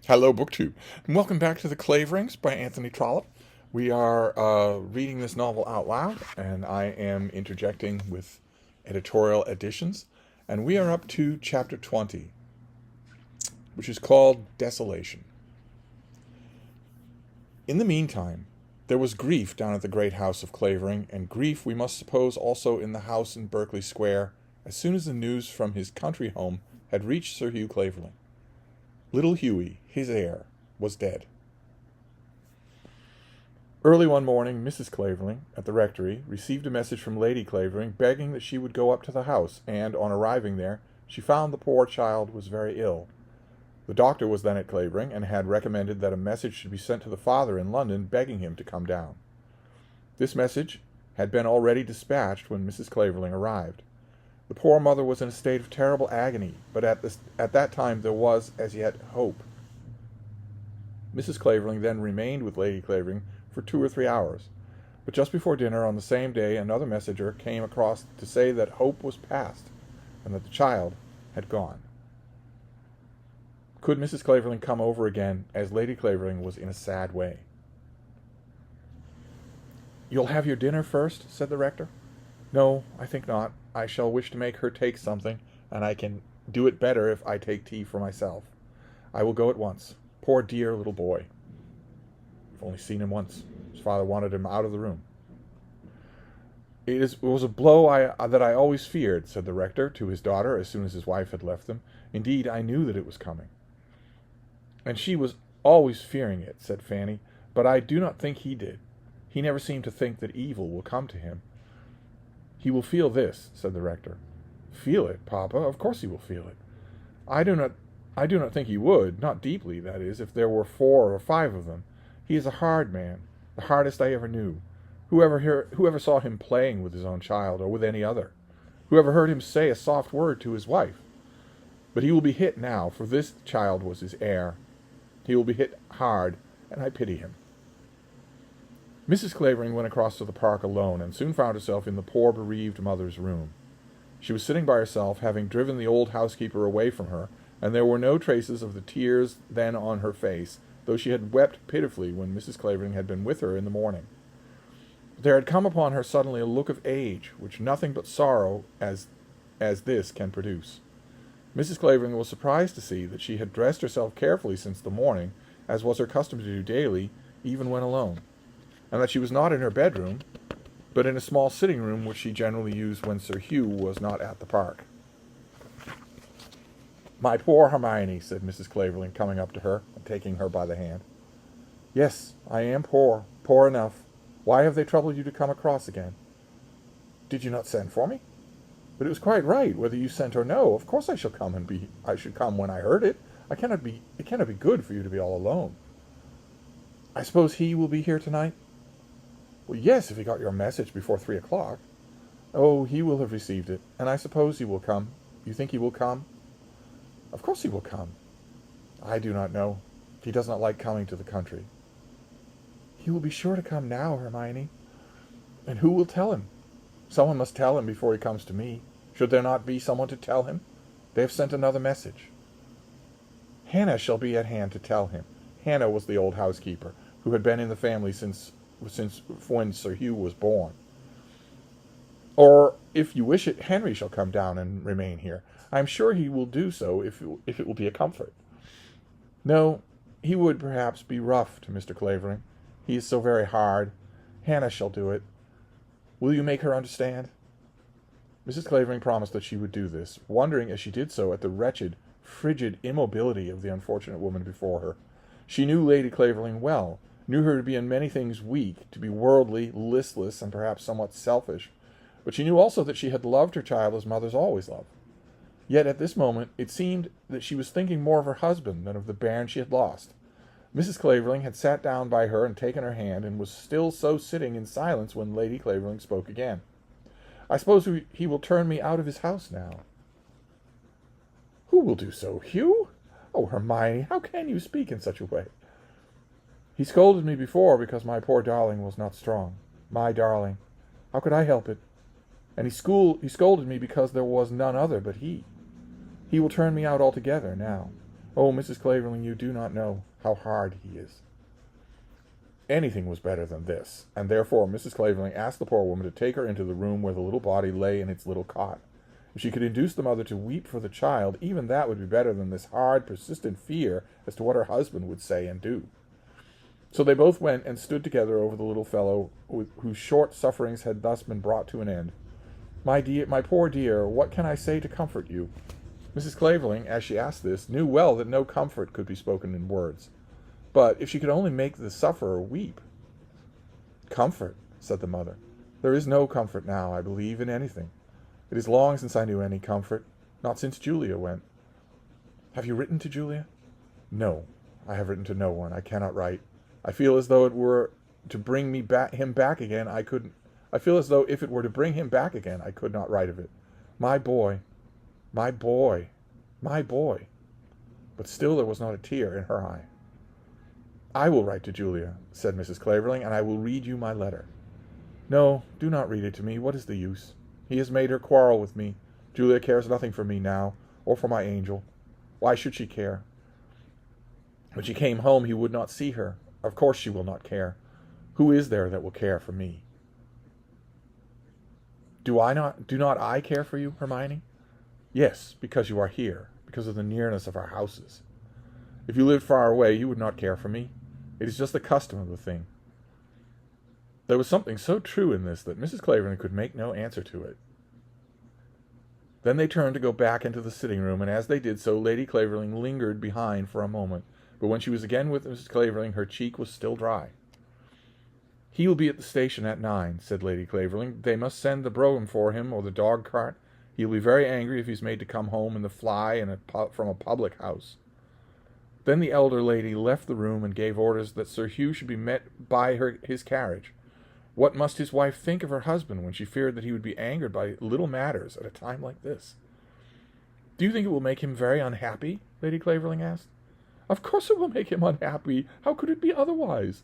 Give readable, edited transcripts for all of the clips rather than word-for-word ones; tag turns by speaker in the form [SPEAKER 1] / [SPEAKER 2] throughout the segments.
[SPEAKER 1] Hello, BookTube, and welcome back to the Claverings by Anthony Trollope. We are reading this novel out loud, and I am interjecting with editorial additions. And we are up to chapter 20, which is called Desolation. In the meantime, there was grief down at the great house of Clavering, and grief we must suppose also in the house in Berkeley Square, as soon as the news from his country home had reached Sir Hugh Clavering. Little Hughie, his heir, was dead. Early one morning, Mrs. Clavering, at the rectory, received a message from Lady Clavering begging that she would go up to the house, and, on arriving there, she found the poor child was very ill. The doctor was then at Clavering, and had recommended that a message should be sent to the father in London, begging him to come down. This message had been already dispatched when Mrs. Clavering arrived. The poor mother was in a state of terrible agony, but at that time there was, as yet, hope. Mrs. Clavering then remained with Lady Clavering for 2 or 3 hours, but just before dinner on the same day another messenger came across to say that hope was past, and that the child had gone. Could Mrs. Clavering come over again, as Lady Clavering was in a sad way? "You'll have your dinner first?" said the rector. "No, I think not. I shall wish to make her take something, and I can do it better if I take tea for myself. I will go at once. Poor dear little boy. I've only seen him once. His father wanted him out of the room." It was a blow that I always feared," said the rector to his daughter as soon as his wife had left them. "Indeed, I knew that it was coming." "And she was always fearing it," said Fanny, "but I do not think he did. He never seemed to think that evil will come to him." "He will feel this," said the rector. "Feel it, papa? Of course he will feel it. I do not think he would, not deeply, that is, if there were 4 or 5 of them. He is a hard man, the hardest I ever knew. Whoever saw him playing with his own child, or with any other? Whoever heard him say a soft word to his wife? But he will be hit now, for this child was his heir. He will be hit hard, and I pity him." Mrs. Clavering went across to the park alone, and soon found herself in the poor bereaved mother's room. She was sitting by herself, having driven the old housekeeper away from her, and there were no traces of the tears then on her face, though she had wept pitifully when Mrs. Clavering had been with her in the morning. But there had come upon her suddenly a look of age, which nothing but sorrow as this can produce. Mrs. Clavering was surprised to see that she had dressed herself carefully since the morning, as was her custom to do daily, even when alone, and that she was not in her bedroom, but in a small sitting-room which she generally used when Sir Hugh was not at the park. "My poor Hermione," said Mrs. Clavering, coming up to her and taking her by the hand. "Yes, I am poor enough. Why have they troubled you to come across again?" "Did you not send for me?" "But it was quite right, whether you sent or no. Of course I should come when I heard it. It cannot be good for you to be all alone." "I suppose he will be here tonight?" "Well, yes, if he got your message before 3 o'clock. "Oh, he will have received it, and I suppose he will come. You think he will come?" "Of course he will come." "I do not know. He does not like coming to the country." "He will be sure to come now, Hermione." "And who will tell him? Someone must tell him before he comes to me. Should there not be someone to tell him? They have sent another message." "Hannah shall be at hand to tell him." Hannah was the old housekeeper, who had been in the family since when Sir Hugh was born. "Or, if you wish it, Henry shall come down and remain here. I am sure he will do so if it will be a comfort." "No, he would, perhaps, be rough to Mr. Clavering. He is so very hard. Hannah shall do it. Will you make her understand?" Mrs. Clavering promised that she would do this, wondering as she did so at the wretched, frigid immobility of the unfortunate woman before her. She knew Lady Clavering well, knew her to be in many things weak, to be worldly, listless, and perhaps somewhat selfish, but she knew also that she had loved her child as mothers always love. Yet at this moment it seemed that she was thinking more of her husband than of the bairn she had lost. Mrs. Clavering had sat down by her and taken her hand, and was still so sitting in silence when Lady Clavering spoke again. "I suppose he will turn me out of his house now." "Who will do so, Hugh? Oh, Hermione, how can you speak in such a way?" "He scolded me before because my poor darling was not strong. My darling. How could I help it? And he scolded me because there was none other but he. He will turn me out altogether now. Oh, Mrs. Clavering, you do not know how hard he is. Anything was better than this, and therefore Mrs. Clavering asked the poor woman to take her into the room where the little body lay in its little cot. If she could induce the mother to weep for the child, even that would be better than this hard, persistent fear as to what her husband would say and do. So they both went and stood together over the little fellow whose short sufferings had thus been brought to an end. My poor dear, what can I say to comfort you? Mrs. Clavering, as she asked this, knew well that no comfort could be spoken in words. But if she could only make the sufferer weep. Comfort, said the mother. There is no comfort now, I believe, in anything. It is long since I knew any comfort, not since Julia went. Have you written to Julia? No, I have written to no one. I cannot write. I feel as though it were to bring him back again, I couldn't. I feel as though if it were to bring him back again, I could not write of it. My boy, my boy, my boy. But still there was not a tear in her eye. I will write to Julia, said Mrs. Clavering, and I will read you my letter. No, do not read it to me. What is the use? He has made her quarrel with me. Julia cares nothing for me now, or for my angel. Why should she care? When she came home, he would not see her. Of course she will not care. Who is there that will care for me? Do not I care for you, Hermione? Yes, because you are here, because of the nearness of our houses. If you lived far away, you would not care for me. It is just the custom of the thing. There was something so true in this that Mrs. Clavering could make no answer to it. Then they turned to go back into the sitting room, and as they did so, Lady Clavering lingered behind for a moment, but when she was again with Mrs. Clavering, her cheek was still dry. He will be at the station at 9, said Lady Clavering. They must send the brougham for him, or the dog-cart. He will be very angry if he's made to come home in the fly from a public house. Then the elder lady left the room and gave orders that Sir Hugh should be met by his carriage. What must his wife think of her husband when she feared that he would be angered by little matters at a time like this? Do you think it will make him very unhappy? Lady Clavering asked. Of course it will make him unhappy. How could it be otherwise?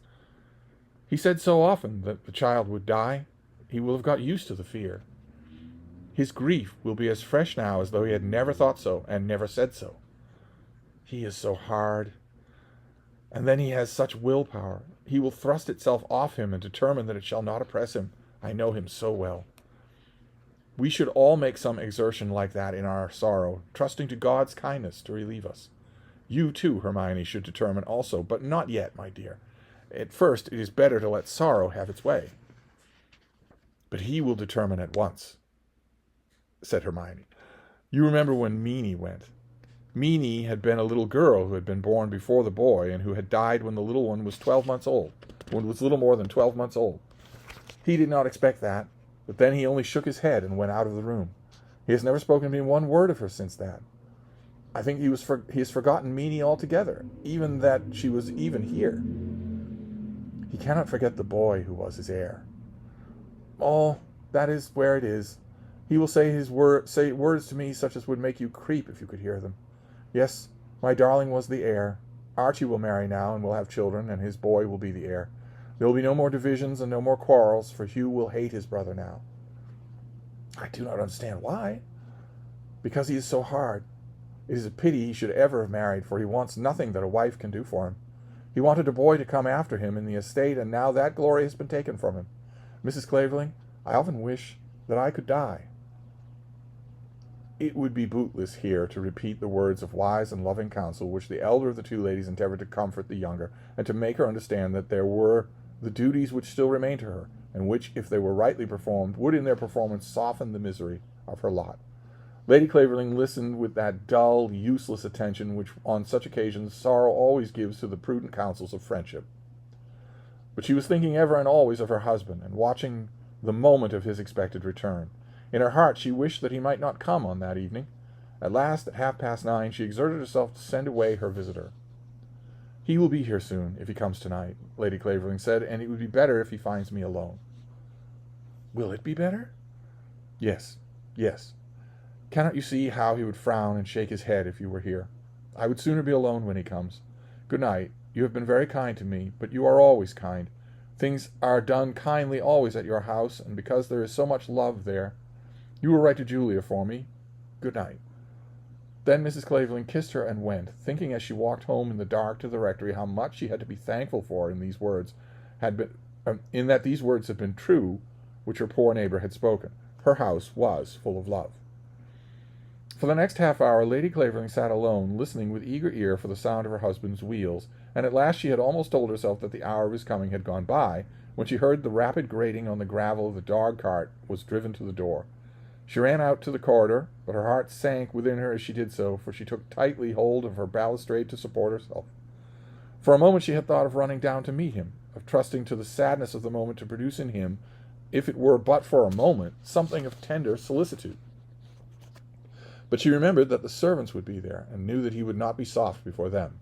[SPEAKER 1] He said so often that the child would die, he will have got used to the fear. His grief will be as fresh now as though he had never thought so and never said so. He is so hard. And then he has such willpower. He will thrust itself off him and determine that it shall not oppress him. I know him so well. We should all make some exertion like that in our sorrow, trusting to God's kindness to relieve us. You too, Hermione, should determine also, but not yet, my dear. At first, it is better to let sorrow have its way. But he will determine at once, said Hermione. You remember when Meenie went. Meenie had been a little girl who had been born before the boy, and who had died when the little one was 12 months old, when it was little more than 12 months old. He did not expect that, but then he only shook his head and went out of the room. He has never spoken to me one word of her since that. I think he has forgotten Meenie altogether, even that she was even here. He cannot forget the boy who was his heir. Oh, that is where it is. He will say words to me such as would make you creep if you could hear them. Yes, my darling was the heir. Archie will marry now and will have children, and his boy will be the heir. There will be no more divisions and no more quarrels, for Hugh will hate his brother now. I do not understand why. Because he is so hard. It is a pity he should ever have married, for he wants nothing that a wife can do for him. He wanted a boy to come after him in the estate, and now that glory has been taken from him. Mrs. Clavering, I often wish that I could die. It would be bootless here to repeat the words of wise and loving counsel which the elder of the two ladies endeavored to comfort the younger, and to make her understand that there were the duties which still remained to her, and which, if they were rightly performed, would in their performance soften the misery of her lot. Lady Clavering listened with that dull, useless attention which on such occasions sorrow always gives to the prudent counsels of friendship. But she was thinking ever and always of her husband, and watching the moment of his expected return. In her heart she wished that he might not come on that evening. At last, at 9:30, she exerted herself to send away her visitor. He will be here soon, if he comes tonight, Lady Clavering said, and it would be better if he finds me alone. Will it be better? Yes, yes. Cannot you see how he would frown and shake his head if you were here? I would sooner be alone when he comes. Good night. You have been very kind to me, but you are always kind. Things are done kindly always at your house, and because there is so much love there. You will write to Julia for me. Good night. Then Mrs. Clavering kissed her and went, thinking as she walked home in the dark to the rectory how much she had to be thankful for in these words had been, in that these words had been true, which her poor neighbor had spoken. Her house was full of love. For the next half hour, Lady Clavering sat alone, listening with eager ear for the sound of her husband's wheels, and at last she had almost told herself that the hour of his coming had gone by, when she heard the rapid grating on the gravel of the dog-cart was driven to the door. She ran out to the corridor, but her heart sank within her as she did so, for she took tightly hold of her balustrade to support herself. For a moment she had thought of running down to meet him, of trusting to the sadness of the moment to produce in him, if it were but for a moment, something of tender solicitude. But she remembered that the servants would be there, and knew that he would not be soft before them.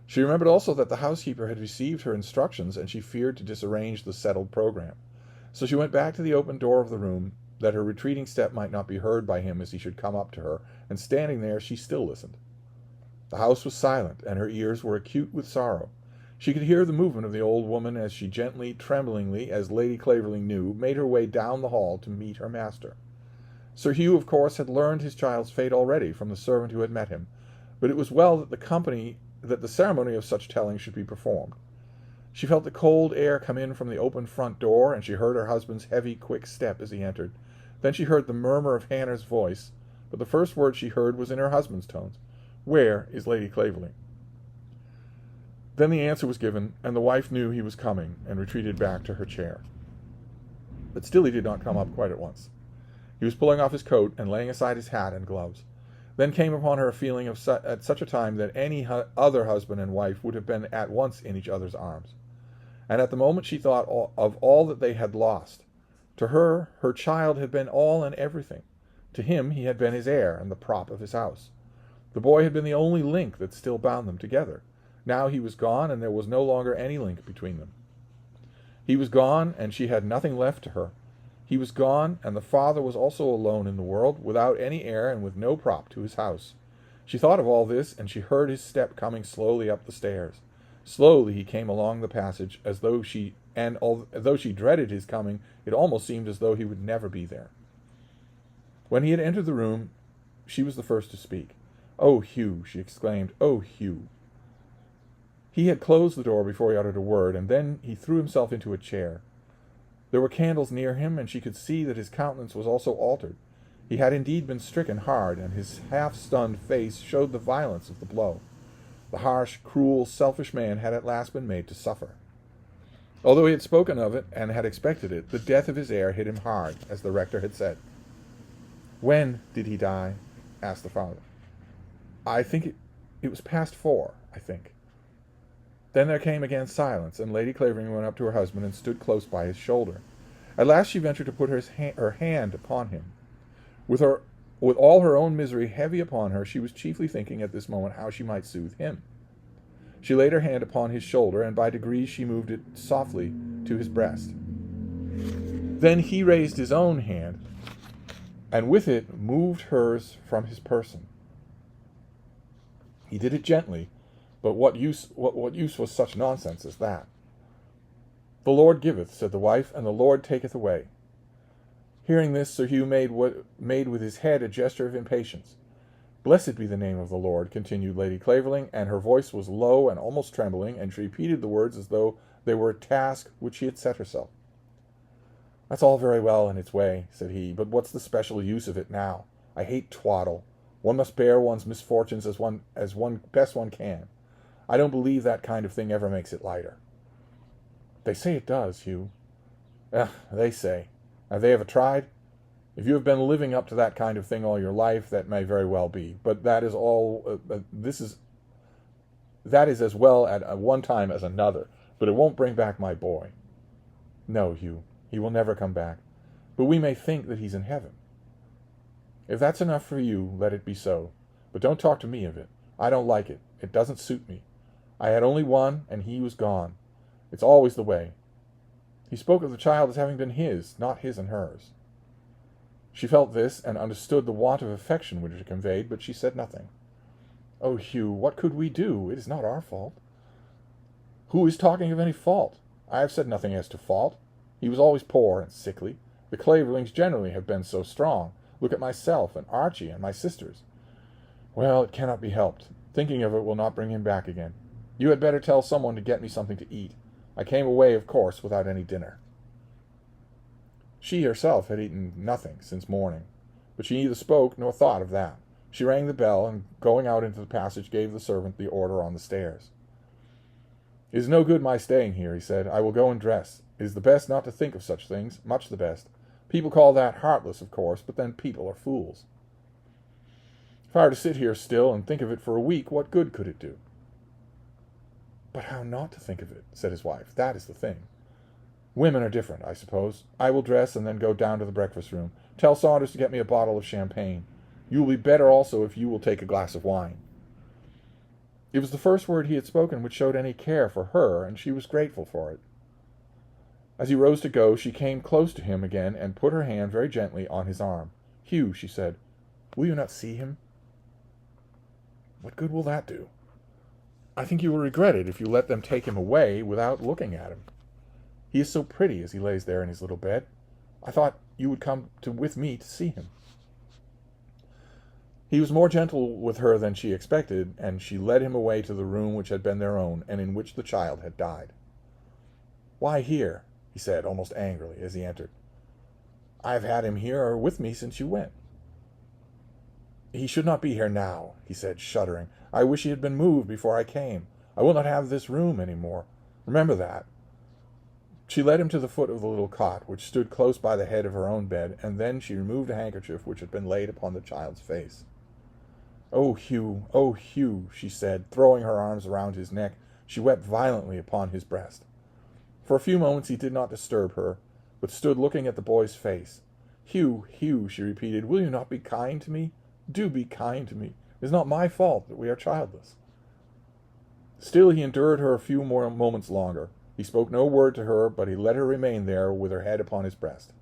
[SPEAKER 1] She remembered also that the housekeeper had received her instructions, and she feared to disarrange the settled program. So she went back to the open door of the room, that her retreating step might not be heard by him as he should come up to her, and standing there she still listened. The house was silent, and her ears were acute with sorrow. She could hear the movement of the old woman as she gently, tremblingly, as Lady Clavering knew, made her way down the hall to meet her master. Sir Hugh, of course, had learned his child's fate already from the servant who had met him, but it was well that the ceremony of such telling should be performed. She felt the cold air come in from the open front door, and she heard her husband's heavy, quick step as he entered. Then she heard the murmur of Hannah's voice, but the first word she heard was in her husband's tones. "Where is Lady Clavering?" Then the answer was given, and the wife knew he was coming, and retreated back to her chair. But still he did not come up quite at once. He was pulling off his coat and laying aside his hat and gloves. Then came upon her a feeling at such a time that any other husband and wife would have been at once in each other's arms. And at the moment she thought of all that they had lost. To her, her child had been all and everything. To him, he had been his heir and the prop of his house. The boy had been the only link that still bound them together. Now he was gone, and there was no longer any link between them. He was gone, and she had nothing left to her. He was gone, and the father was also alone in the world, without any heir and with no prop to his house. She thought of all this, and she heard his step coming slowly up the stairs. Slowly he came along the passage, although she dreaded his coming, it almost seemed as though he would never be there. When he had entered the room, she was the first to speak. "Oh, Hugh," she exclaimed, "oh, Hugh." He had closed the door before he uttered a word, and then he threw himself into a chair. There were candles near him, and she could see that his countenance was also altered. He had indeed been stricken hard, and his half-stunned face showed the violence of the blow. The harsh, cruel, selfish man had at last been made to suffer. Although he had spoken of it and had expected it, the death of his heir hit him hard, as the rector had said. "When did he die?" asked the father. "I think it was past 4, I think." Then there came again silence, and Lady Clavering went up to her husband and stood close by his shoulder. At last she ventured to put her hand upon him. With all her own misery heavy upon her, she was chiefly thinking at this moment how she might soothe him. She laid her hand upon his shoulder, and by degrees she moved it softly to his breast. Then he raised his own hand, and with it moved hers from his person. He did it gently, but what use was such nonsense as that? "The Lord giveth," said the wife, "and the Lord taketh away." Hearing this, Sir Hugh made with his head a gesture of impatience. "Blessed be the name of the Lord," continued Lady Clavering, and her voice was low and almost trembling, and she repeated the words as though they were a task which she had set herself. "That's all very well in its way," said he, "but what's the special use of it now? I hate twaddle. One must bear one's misfortunes as best one can. I don't believe that kind of thing ever makes it lighter." "They say it does, Hugh." They say. Have they ever tried? If you have been living up to that kind of thing all your life, that may very well be. But that is all. That is as well at one time as another. But it won't bring back my boy. No, Hugh, he will never come back. But we may think that he's in heaven. If that's enough for you, let it be so. But don't talk to me of it. I don't like it. It doesn't suit me. I had only one, and he was gone. It's always the way. He spoke of the child as having been his, not his and hers. She felt this, and understood the want of affection which it conveyed, but she said nothing. "Oh, Hugh, what could we do? It is not our fault." "Who is talking of any fault? I have said nothing as to fault. He was always poor and sickly. The Claverings generally have been so strong. Look at myself, and Archie, and my sisters. Well, it cannot be helped. Thinking of it will not bring him back again. You had better tell someone to get me something to eat. I came away, of course, without any dinner. She herself had eaten nothing since morning, but she neither spoke nor thought of that. She rang the bell, and going out into the passage gave the servant the order on the stairs. It is no good my staying here, he said. I will go and dress. It is the best not to think of such things, much the best. People call that heartless, of course, but then people are fools. If I were to sit here still and think of it for a week, what good could it do? But how not to think of it, said his wife. That is the thing. Women are different, I suppose. I will dress and then go down to the breakfast room. Tell Saunders to get me a bottle of champagne. You will be better also if you will take a glass of wine. It was the first word he had spoken which showed any care for her, and she was grateful for it. As he rose to go, she came close to him again and put her hand very gently on his arm. Hugh, she said, will you not see him? What good will that do? I think you will regret it if you let them take him away without looking at him. He is so pretty as he lays there in his little bed. I thought you would come with me to see him. He was more gentle with her than she expected, and she led him away to the room which had been their own, and in which the child had died. Why here? He said, almost angrily, as he entered. I have had him here with me since you went. He should not be here now, he said, shuddering. I wish he had been moved before I came. I will not have this room any more. Remember that. She led him to the foot of the little cot, which stood close by the head of her own bed, and then she removed a handkerchief which had been laid upon the child's face. Oh, Hugh, she said, throwing her arms around his neck. She wept violently upon his breast. For a few moments he did not disturb her, but stood looking at the boy's face. Hugh, she repeated, will you not be kind to me? Do be kind to me. It is not my fault that we are childless. Still he endured her a few more moments longer. He spoke no word to her, but he let her remain there with her head upon his breast.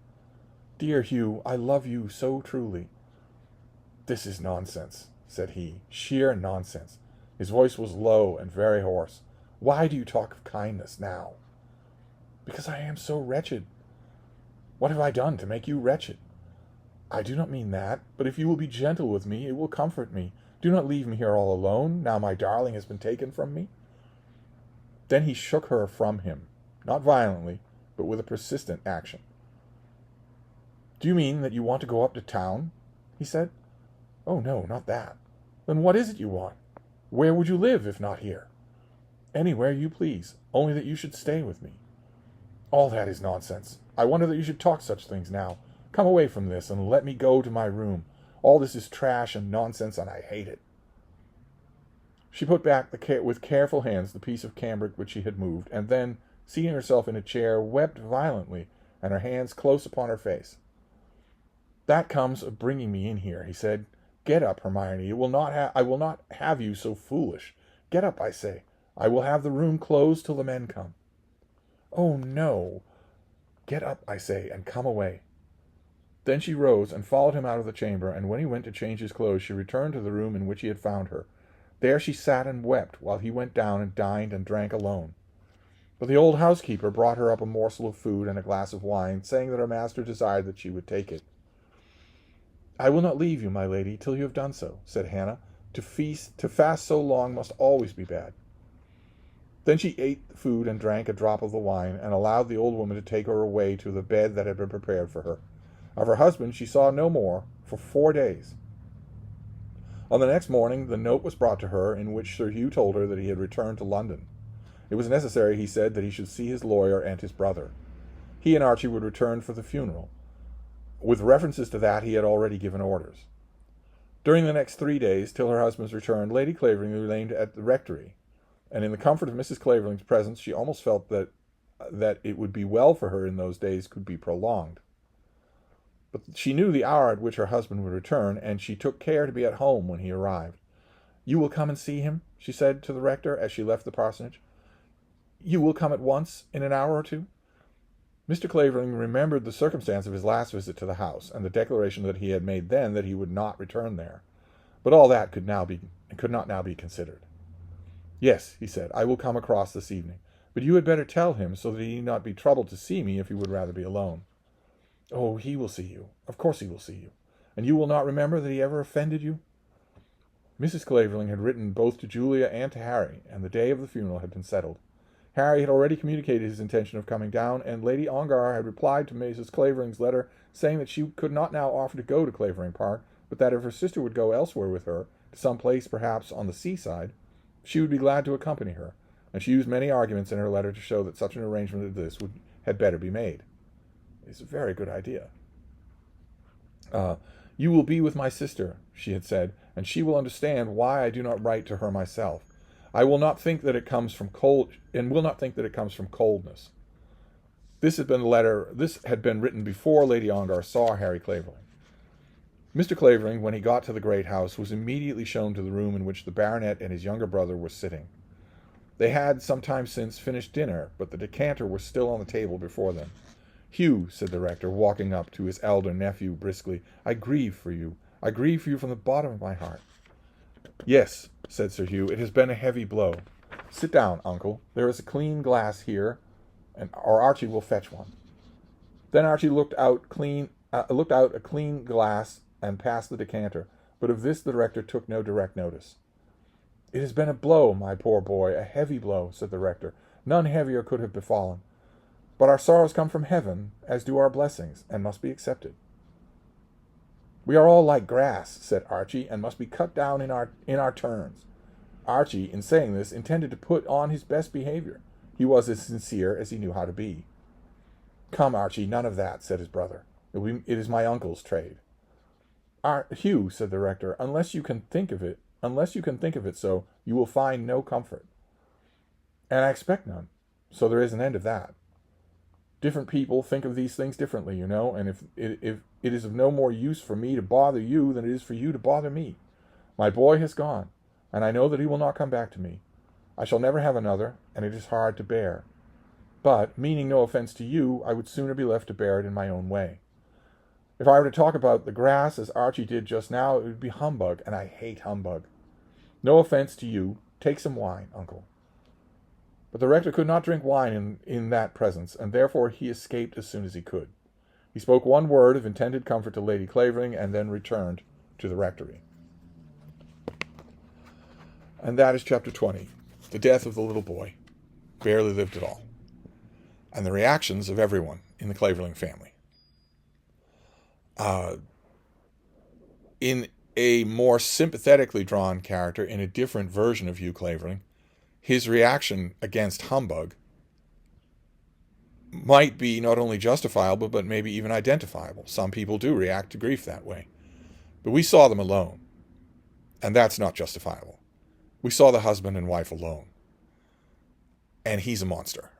[SPEAKER 1] Dear Hugh, I love you so truly. This is nonsense, said he, sheer nonsense. His voice was low and very hoarse. Why do you talk of kindness now? Because I am so wretched. What have I done to make you wretched? I do not mean that, but if you will be gentle with me, it will comfort me. Do not leave me here all alone, now my darling has been taken from me. Then he shook her from him, not violently, but with a persistent action. Do you mean that you want to go up to town? He said. Oh, no, not that. Then what is it you want? Where would you live, if not here? Anywhere you please, only that you should stay with me. All that is nonsense. I wonder that you should talk such things now. Come away from this, and let me go to my room. All this is trash and nonsense, and I hate it. She put back with careful hands the piece of cambric which she had moved, and then, seating herself in a chair, wept violently, and her hands close upon her face. That comes of bringing me in here, he said. Get up, Hermione. I will not have you so foolish. Get up, I say. I will have the room closed till the men come. Oh, no. Get up, I say, and come away. Then she rose and followed him out of the chamber, and when he went to change his clothes, she returned to the room in which he had found her. There she sat and wept, while he went down and dined and drank alone. But the old housekeeper brought her up a morsel of food and a glass of wine, saying that her master desired that she would take it. I will not leave you, my lady, till you have done so, said Hannah. To fast so long must always be bad. Then she ate the food and drank a drop of the wine, and allowed the old woman to take her away to the bed that had been prepared for her. Of her husband she saw no more for 4 days. On the next morning the note was brought to her, in which Sir Hugh told her that he had returned to London. It was necessary, he said, that he should see his lawyer and his brother. He and Archie would return for the funeral. With references to that he had already given orders. During the next 3 days, till her husband's return, Lady Clavering remained at the rectory, and in the comfort of Mrs. Clavering's presence she almost felt that it would be well for her in those days could be prolonged. But she knew the hour at which her husband would return, and she took care to be at home when he arrived. You will come and see him, she said to the rector as she left the parsonage. You will come at once, in an hour or two? Mr. Clavering remembered the circumstance of his last visit to the house, and the declaration that he had made then that he would not return there. But all that could not now be considered. Yes, he said, I will come across this evening. But you had better tell him, so that he need not be troubled to see me if he would rather be alone. Oh, he will see you. Of course he will see you. And you will not remember that he ever offended you? Mrs. Clavering had written both to Julia and to Harry, and the day of the funeral had been settled. Harry had already communicated his intention of coming down, and Lady Ongar had replied to Mrs. Clavering's letter, saying that she could not now offer to go to Clavering Park, but that if her sister would go elsewhere with her, to some place perhaps on the seaside, she would be glad to accompany her, and she used many arguments in her letter to show that such an arrangement as this had better be made. It's a very good idea. You will be with my sister, she had said, and she will understand why I do not write to her myself. I will not think that it comes from coldness. This had been written before Lady Ongar saw Harry Clavering. Mr. Clavering, when he got to the great house, was immediately shown to the room in which the baronet and his younger brother were sitting. They had some time since finished dinner, but the decanter was still on the table before them. Hugh, said the rector, walking up to his elder nephew briskly, I grieve for you. I grieve for you from the bottom of my heart. Yes, said Sir Hugh, it has been a heavy blow. Sit down, uncle. There is a clean glass here, or Archie will fetch one. Then Archie looked out a clean glass and passed the decanter, but of this the rector took no direct notice. It has been a blow, my poor boy, a heavy blow, said the rector. None heavier could have befallen. But our sorrows come from heaven, as do our blessings, and must be accepted. We are all like grass, said Archie, and must be cut down in our turns. Archie, in saying this, intended to put on his best behavior. He was as sincere as he knew how to be. Come, Archie, none of that, said his brother. It is my uncle's trade. Hugh, said the rector, unless you can think of it so, you will find no comfort. And I expect none, so there is an end of that. Different people think of these things differently, you know, and if it is of no more use for me to bother you than it is for you to bother me. My boy has gone, and I know that he will not come back to me. I shall never have another, and it is hard to bear. But, meaning no offense to you, I would sooner be left to bear it in my own way. If I were to talk about the grass as Archie did just now, it would be humbug, and I hate humbug. No offense to you. Take some wine, uncle. But the rector could not drink wine in that presence, and therefore he escaped as soon as he could. He spoke one word of intended comfort to Lady Clavering, and then returned to the rectory. And that is chapter 20, the death of the little boy, barely lived at all, and the reactions of everyone in the Clavering family. In a more sympathetically drawn character, in a different version of Hugh Clavering, his reaction against humbug might be not only justifiable, but maybe even identifiable. Some people do react to grief that way. But we saw them alone, and that's not justifiable. We saw the husband and wife alone, and he's a monster.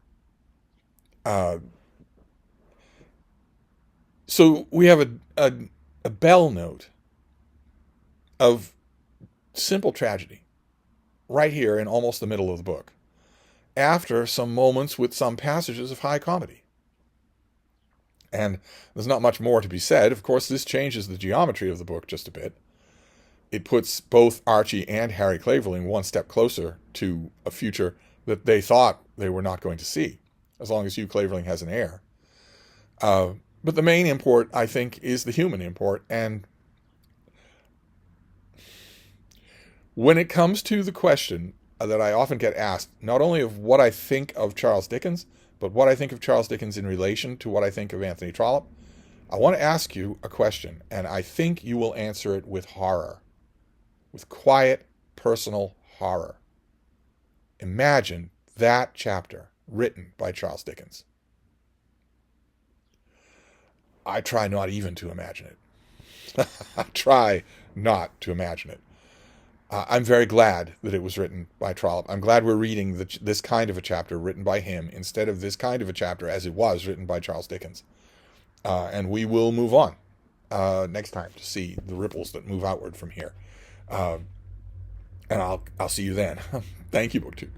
[SPEAKER 1] So we have a bell note of simple tragedy right here in almost the middle of the book, after some moments with some passages of high comedy. And there's not much more to be said. Of course, this changes the geometry of the book just a bit. It puts both Archie and Harry Clavering one step closer to a future that they thought they were not going to see, as long as Hugh Clavering has an heir. But the main import, I think, is the human import. And when it comes to the question that I often get asked, not only of what I think of Charles Dickens, but what I think of Charles Dickens in relation to what I think of Anthony Trollope, I want to ask you a question, and I think you will answer it with horror, with quiet, personal horror. Imagine that chapter written by Charles Dickens. I try not even to imagine it. I try not to imagine it. I'm very glad that it was written by Trollope. I'm glad we're reading this kind of a chapter written by him instead of this kind of a chapter as it was written by Charles Dickens. And we will move on next time to see the ripples that move outward from here. And I'll see you then. Thank you, BookTube.